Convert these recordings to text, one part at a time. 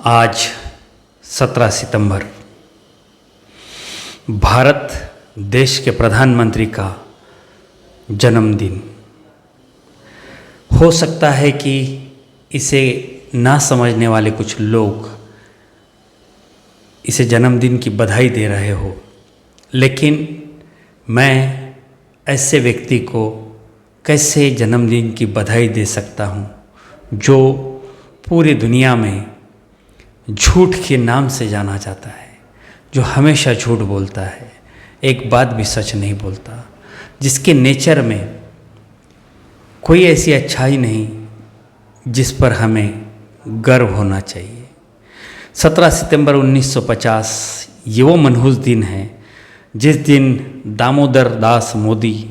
आज 17 सितंबर भारत देश के प्रधानमंत्री का जन्मदिन। हो सकता है कि इसे ना समझने वाले कुछ लोग इसे जन्मदिन की बधाई दे रहे हो, लेकिन मैं ऐसे व्यक्ति को कैसे जन्मदिन की बधाई दे सकता हूँ जो पूरी दुनिया में झूठ के नाम से जाना जाता है, जो हमेशा झूठ बोलता है, एक बात भी सच नहीं बोलता, जिसके नेचर में कोई ऐसी अच्छाई नहीं जिस पर हमें गर्व होना चाहिए। 17 सितंबर 1950 ये वो मनहूस दिन है जिस दिन दामोदर दास मोदी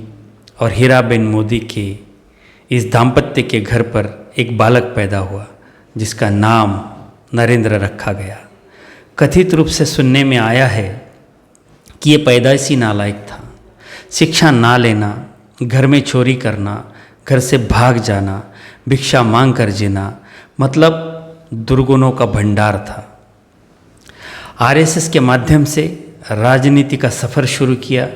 और हीराबेन मोदी के इस दाम्पत्य के घर पर एक बालक पैदा हुआ जिसका नाम नरेंद्र रखा गया। कथित रूप से सुनने में आया है कि ये पैदाइशी नालायक था। शिक्षा ना लेना, घर में चोरी करना, घर से भाग जाना, भिक्षा मांग कर जीना, मतलब दुर्गुणों का भंडार था। आरएसएस के माध्यम से राजनीति का सफ़र शुरू किया,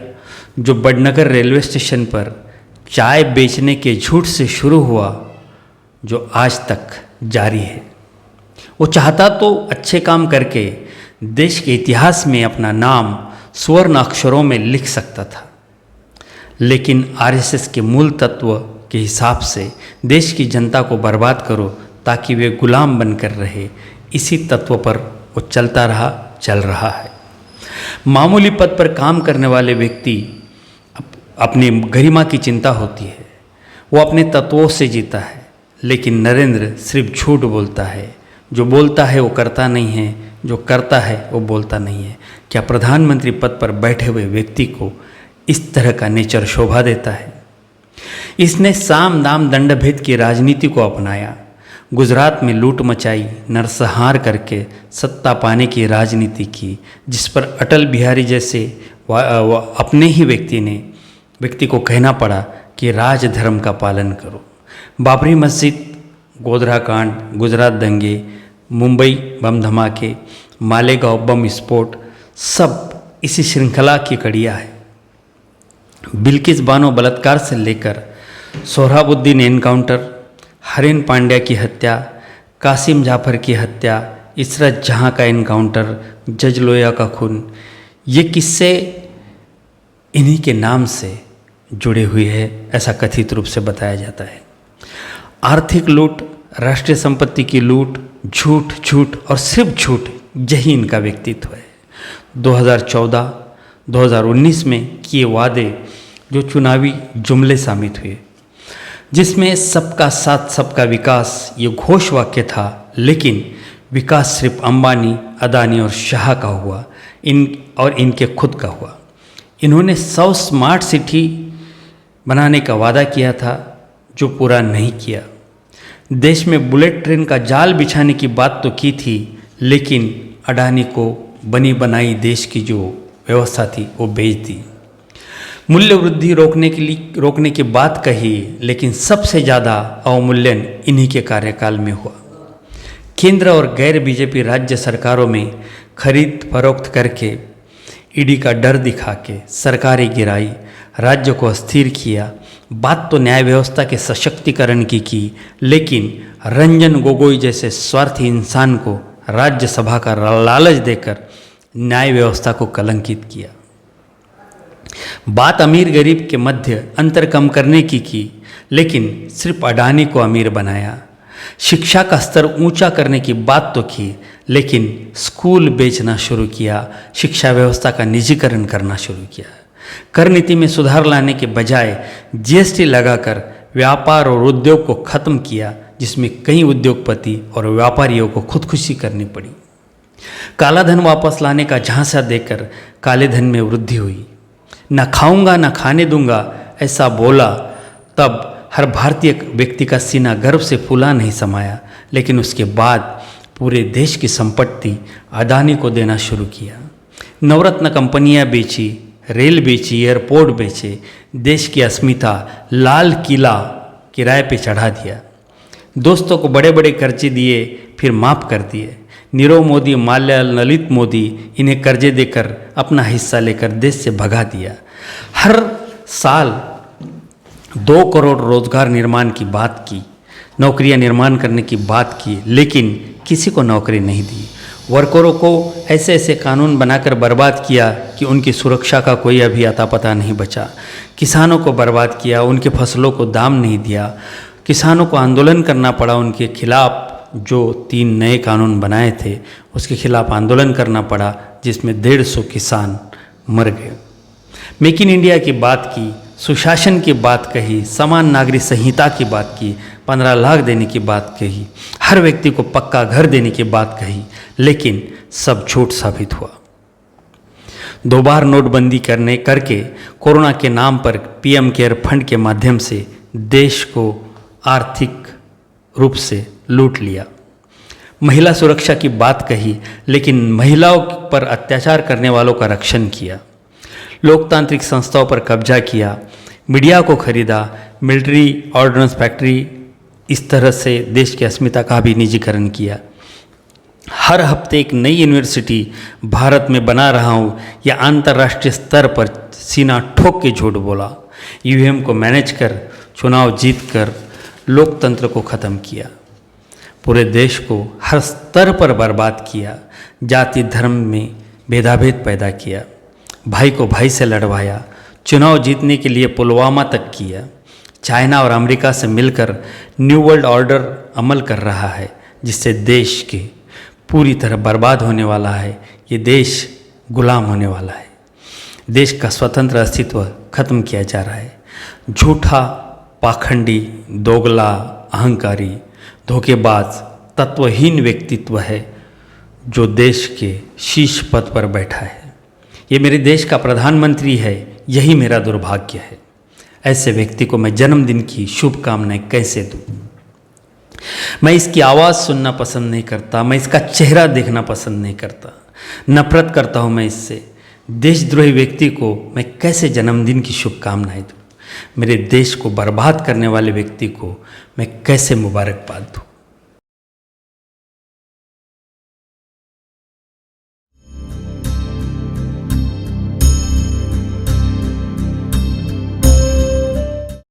जो बड़नगर रेलवे स्टेशन पर चाय बेचने के झूठ से शुरू हुआ, जो आज तक जारी है। वो चाहता तो अच्छे काम करके देश के इतिहास में अपना नाम स्वर्ण अक्षरों में लिख सकता था, लेकिन आरएसएस के मूल तत्व के हिसाब से देश की जनता को बर्बाद करो ताकि वे गुलाम बनकर रहे, इसी तत्व पर वो चलता रहा, चल रहा है। मामूली पद पर काम करने वाले व्यक्ति अपनी गरिमा की चिंता होती है, वो अपने तत्वों से जीता है, लेकिन नरेंद्र सिर्फ झूठ बोलता है। जो बोलता है वो करता नहीं है, जो करता है वो बोलता नहीं है। क्या प्रधानमंत्री पद पर बैठे हुए व्यक्ति को इस तरह का नेचर शोभा देता है? इसने साम दाम दंड भेद की राजनीति को अपनाया, गुजरात में लूट मचाई, नरसंहार करके सत्ता पाने की राजनीति की, जिस पर अटल बिहारी जैसे अपने ही व्यक्ति को कहना पड़ा कि राजधर्म का पालन करो। बाबरी मस्जिद, गोधरा कांड, गुजरात दंगे, मुंबई बम धमाके, मालेगांव बम विस्फोट, सब इसी श्रृंखला की कड़ियाँ है। बिल्किस बानो बलात्कार से लेकर सोहराबुद्दीन एनकाउंटर, हरेन पांड्या की हत्या, कासिम जाफर की हत्या, इशरत जहां का एनकाउंटर, जज लोया का खून, ये किस्से इन्हीं के नाम से जुड़े हुए हैं, ऐसा कथित रूप से बताया जाता है। आर्थिक लूट, राष्ट्रीय संपत्ति की लूट, झूठ झूठ और सिर्फ झूठ, यही इनका व्यक्तित्व है। 2014-2019 में किए वादे जो चुनावी जुमले साबित हुए, जिसमें सबका साथ सबका विकास ये घोष वाक्य था, लेकिन विकास सिर्फ अंबानी, अदानी और शाह का हुआ, इनके खुद का हुआ। इन्होंने 100 स्मार्ट सिटी बनाने का वादा किया था जो पूरा नहीं किया। देश में बुलेट ट्रेन का जाल बिछाने की बात तो की थी, लेकिन अडानी को बनी बनाई देश की जो व्यवस्था थी वो बेच दी। मूल्य वृद्धि रोकने की बात कही, लेकिन सबसे ज़्यादा अवमूल्यन इन्हीं के कार्यकाल में हुआ। केंद्र और गैर बीजेपी राज्य सरकारों में खरीद फरोख्त करके, ईडी का डर दिखा के सरकारें गिराई, राज्य को अस्थिर किया। बात तो न्याय व्यवस्था के सशक्तिकरण की, लेकिन रंजन गोगोई जैसे स्वार्थी इंसान को राज्यसभा का लालच देकर न्याय व्यवस्था को कलंकित किया। बात अमीर गरीब के मध्य अंतर कम करने की, लेकिन सिर्फ अडानी को अमीर बनाया। शिक्षा का स्तर ऊंचा करने की बात तो की, लेकिन स्कूल बेचना शुरू किया, शिक्षा व्यवस्था का निजीकरण करना शुरू किया। कर नीति में सुधार लाने के बजाय जीएसटी लगाकर व्यापार और उद्योग को खत्म किया, जिसमें कई उद्योगपति और व्यापारियों को खुदकुशी करनी पड़ी। काला धन वापस लाने का झांसा देकर काले धन में वृद्धि हुई। न खाऊंगा न खाने दूंगा ऐसा बोला, तब हर भारतीय व्यक्ति का सीना गर्व से फूला नहीं समाया, लेकिन उसके बाद पूरे देश की संपत्ति अदानी को देना शुरू किया। नवरत्न कंपनियां बेची, रेल बेची, एयरपोर्ट बेचे, देश की अस्मिता, लाल किला किराए पे चढ़ा दिया। दोस्तों को बड़े बड़े कर्जे दिए, फिर माफ़ कर दिए। नीरव मोदी, माल्या, ललित मोदी इन्हें कर्जे देकर अपना हिस्सा लेकर देश से भगा दिया। हर साल 2 करोड़ रोजगार निर्माण की बात की, नौकरियां निर्माण करने की बात की, लेकिन किसी को नौकरी नहीं दी। वर्करों को ऐसे ऐसे कानून बनाकर बर्बाद किया कि उनकी सुरक्षा का कोई अभी अता पता नहीं बचा। किसानों को बर्बाद किया, उनके फसलों को दाम नहीं दिया। किसानों को आंदोलन करना पड़ा उनके खिलाफ। जो 3 नए कानून बनाए थे उसके खिलाफ आंदोलन करना पड़ा, जिसमें 150 किसान मर गए। मेक इन इंडिया की बात की, सुशासन की बात कही, समान नागरिक संहिता की बात की, 15 लाख देने की बात कही, हर व्यक्ति को पक्का घर देने की बात कही, लेकिन सब झूठ साबित हुआ। 2 बार नोटबंदी करके कोरोना के नाम पर पीएम केयर फंड के माध्यम से देश को आर्थिक रूप से लूट लिया। महिला सुरक्षा की बात कही, लेकिन महिलाओं पर अत्याचार करने वालों का रक्षण किया। लोकतांत्रिक संस्थाओं पर कब्जा किया, मीडिया को खरीदा, मिलिट्री ऑर्डिनेंस फैक्ट्री, इस तरह से देश की अस्मिता का भी निजीकरण किया। हर हफ्ते एक नई यूनिवर्सिटी भारत में बना रहा हूँ या अंतर्राष्ट्रीय स्तर पर सीना ठोक के झूठ बोला। ईवीएम को मैनेज कर चुनाव जीतकर लोकतंत्र को ख़त्म किया। पूरे देश को हर स्तर पर बर्बाद किया। जाति धर्म में भेदाभेद पैदा किया, भाई को भाई से लड़वाया, चुनाव जीतने के लिए पुलवामा तक किया। चाइना और अमेरिका से मिलकर न्यू वर्ल्ड ऑर्डर अमल कर रहा है, जिससे देश के पूरी तरह बर्बाद होने वाला है। ये देश गुलाम होने वाला है। देश का स्वतंत्र अस्तित्व खत्म किया जा रहा है। झूठा, पाखंडी, दोगला, अहंकारी, धोखेबाज, तत्वहीन व्यक्तित्व है जो देश के शीर्ष पद पर बैठा है। ये मेरे देश का प्रधानमंत्री है, यही मेरा दुर्भाग्य है। ऐसे व्यक्ति को मैं जन्मदिन की शुभकामनाएं कैसे दूं? मैं इसकी आवाज़ सुनना पसंद नहीं करता, मैं इसका चेहरा देखना पसंद नहीं करता, नफरत करता हूं मैं इससे। देशद्रोही व्यक्ति को मैं कैसे जन्मदिन की शुभकामनाएं दूं? मेरे देश को बर्बाद करने वाले व्यक्ति को मैं कैसे मुबारकबाद दूं?